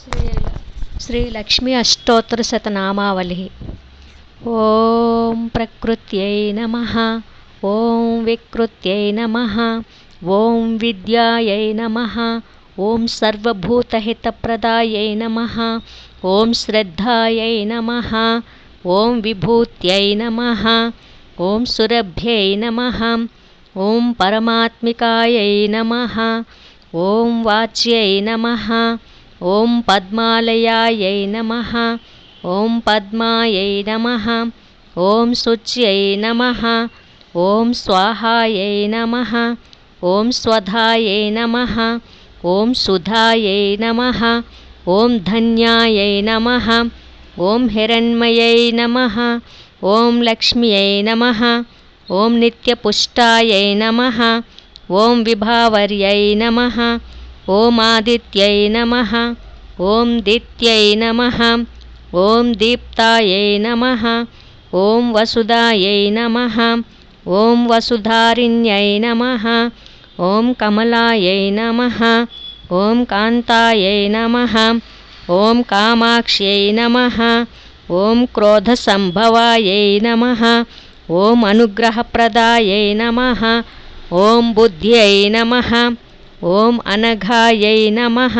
श्रीलक्ष्मी अष्टोत्तरशतनामावलिः। ॐ प्रकृत्यै नमः। ॐ विकृत्यै नमः। ॐ विद्यायै नमः। ॐ सर्वभूतहितप्रदायै नमः। ॐ श्रद्धायै नमः। ॐ विभूत्यै नमः। ॐ सुरभ्यै नमः। ॐ परमात्मिकायै नमः। ॐ वाच्यै नमः। ॐ पद्मालयायै नमः। ॐ पद्मायै नमः। ॐ शुच्यै नमः। ॐ स्वाहायै नमः। ॐ स्वधायै नमः। ॐ सुधायै नमः। ॐ धन्यायै नमः। ॐ हिरण्मयै नमः। ॐ लक्ष्म्यै नमः। ॐ नित्यपुष्टायै नमः। ॐ विभावर्यै नमः। ॐ आदित्यै नमः। ॐ दित्यै नमः। ॐ दीप्तायै नमः। ॐ वसुधायै नमः। ॐ वसुधारिण्यै नमः। ॐ कमलायै नमः। ॐ कान्तायै नमः। ॐ कामाक्ष्यै नमः। ॐ क्रोधसम्भवायै नमः। ॐ अनुग्रहप्रदायै नमः। ॐ बुद्ध्यै नमः। ॐ अनघायै नमः।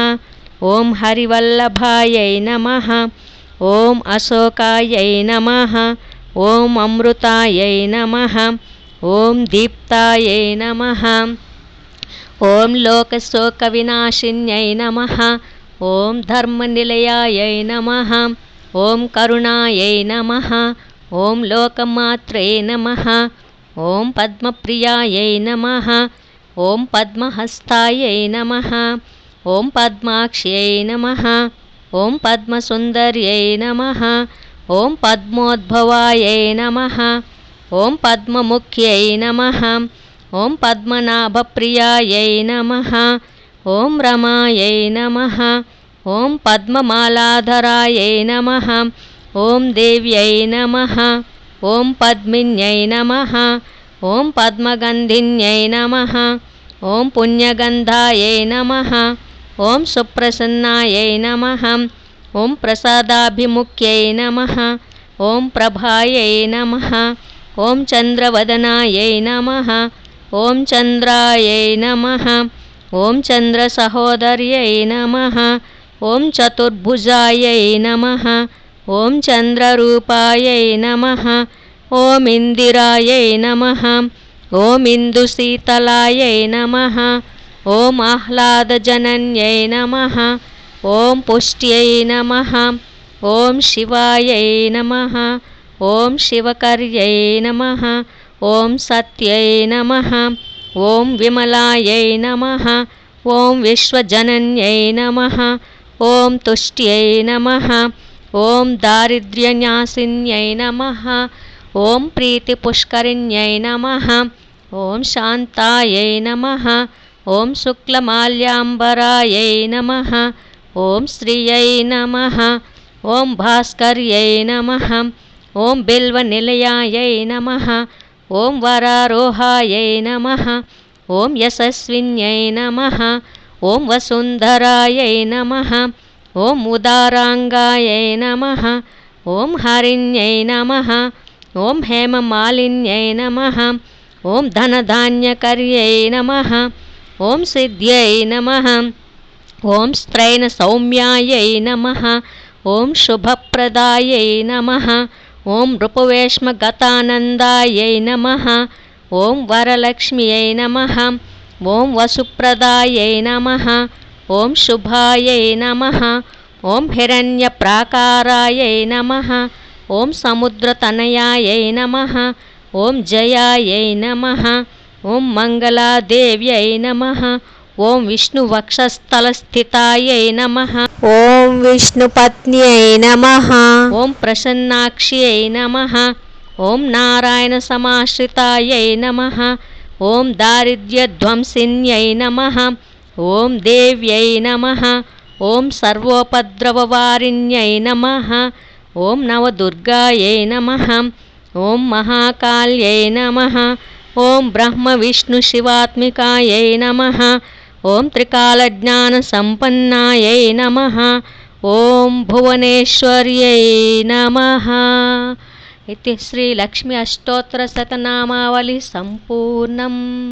ॐ हरिवल्लभायै नमः। ॐ अशोकायै नमः। ॐ अमृतायै नमः। ॐ दीप्तायै नमः। ॐ लोकशोकविनाशिन्यै नमः। ॐ धर्मनिलयायै नमः। ॐ करुणायै नमः। ॐ लोकमात्रे नमः। ॐ पद्मप्रियायै नमः। ॐ पद्महस्तायै नमः। ॐ पद्माक्ष्यै नमः। ॐ पद्मसुन्दर्यै नमः। ॐ पद्मोद्भवायै नमः। ॐ पद्ममुख्यै नमः। ॐ पद्मनाभप्रियायै नमः। ॐ रमायै नमः। ॐ पद्ममालाधरायै नमः। ॐ देव्यै नमः। ॐ पद्मिन्यै नमः। ॐ पद्मगन्धिन्यै नमः। ॐ पुण्यगन्धायै नमः। ॐ सुप्रसन्नायै नमः। ॐ प्रसादाभिमुख्यै नमः। ॐ प्रभायै नमः। ॐ चन्द्रवदनायै नमः। ॐ चन्द्रायै नमः। ॐ चन्द्रसहोदर्यै नमः। ॐ चतुर्भुजायै नमः। ॐ चन्द्ररूपायै नमः। ॐ इन्दिरायै नमः। ॐ इन्दुशीतलायै नमः। ॐ आह्लादजनन्यै नमः। ॐ पुष्ट्यै नमः। ॐ शिवायै नमः। ॐ शिवकर्यै नमः। ॐ सत्यै नमः। ॐ विमलायै नमः। ॐ विश्वजनन्यै नमः। ॐ तुष्ट्यै नमः। ॐ दारिद्र्यनाशिन्यै नमः। ॐ प्रीतिपुष्करिण्यै नमः। ॐ शान्तायै नमः। ॐ शुक्लमाल्याम्बरायै नमः। ॐ श्रियै नमः। ॐ भास्कर्यै नमः। ॐ बिल्वनिलयायै नमः। ॐ वरारोहायै नमः। ॐ यशस्विन्यै नमः। ॐ वसुन्धरायै नमः। ॐ उदाराङ्गायै नमः। ॐ हरिण्यै नमः। ॐ हेममालिन्यै नमः। ॐ धनधान्यकर्यै नमः। ॐ सिद्ध्यै नमः। ॐ स्त्रैणसौम्यायै नमः। ॐ शुभप्रदायै नमः। ॐ नृपवेश्मगतानन्दायै नमः। ॐ वरलक्ष्म्यै नमः। ॐ वसुप्रदायै नमः। ॐ शुभायै नमः। ॐ हिरण्यप्राकारायै नमः। ॐ समुद्रतनयायै नमः। ॐ जयायै नमः। ॐ मङ्गलादेव्यै नमः। ॐ विष्णुवक्षस्थलस्थितायै नमः। ॐ विष्णुपत्न्यै नमः। ॐ प्रसन्नाक्ष्यै नमः। ॐ नारायणसमाश्रितायै नमः। ॐ दारिद्र्यध्वंसिन्यै नमः। ॐ देव्यै नमः। ॐ सर्वोपद्रववारिण्यै नमः। ॐ नवदुर्गायै नमः। ॐ महाकाल्यै नमः। ॐ ब्रह्मविष्णुशिवात्मिकायै नमः। ॐ त्रिकालज्ञानसम्पन्नायै नमः। ఓం భువనేశ్వర్యై నమః. इति श्रीलक्ष्मी अष्टोत्तरशतनामावली सम्पूर्णम्.